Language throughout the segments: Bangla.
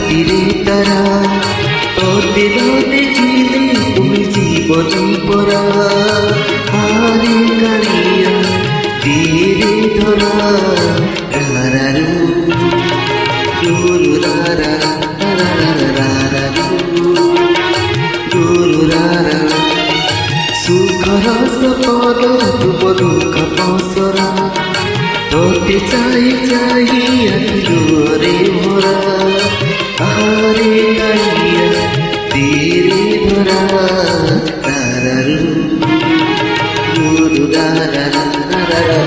রাতিরে তারা তোতে দেখিলে তুমি জীবনী পরা হারে কালিয়া তীরে ধরা রারারু রারা রারা সুখর সপদ তুব দুঃখ পসরা তোতে চাই চাই আলোরে ভরা আহারে কালিয়া তীরে ধরা রারারু রারা রারা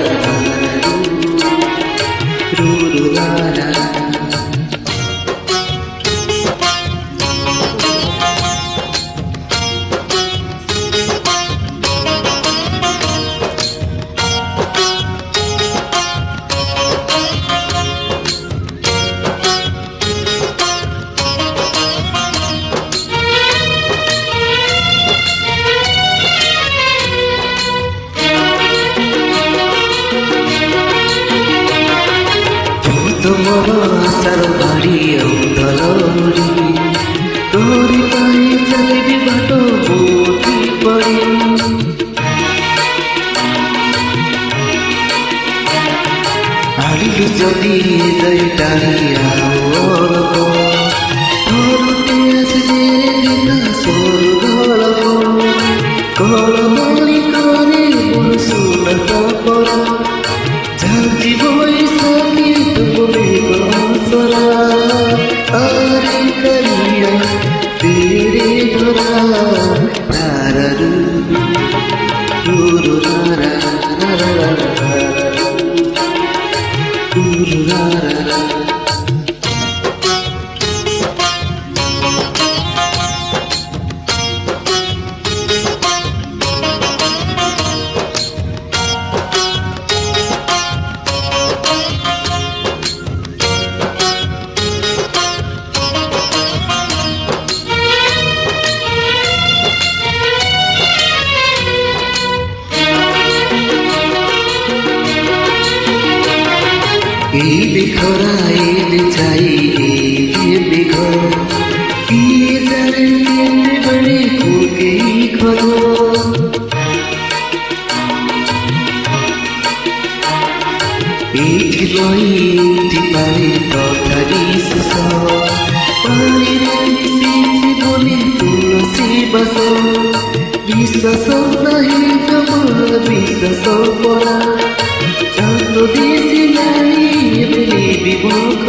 তোমার আশার বাড়ি অন্তরী তোরি পাই চালিবি বাট বুঝি পড়ি আড়ি যদি যাইটারিয়া অল্প ধরতে আসবে না স্বর্গল্প কলমলি করে শুনতা পড়া ঝাঁকি বৈশাখী তুমি বসরা আরে কালিয়া তেরে ধরা রারারু রারা রারা এই চাই বেঘর কি জানে বড়ে কুকে ঘর এই লইটি পারে কথারি সুস পানিরে বলে তুলসী বাস বিশ্বাস নাহি জমা বিশ্বাস পড়া চাঁদ দিছি নাই বিবখ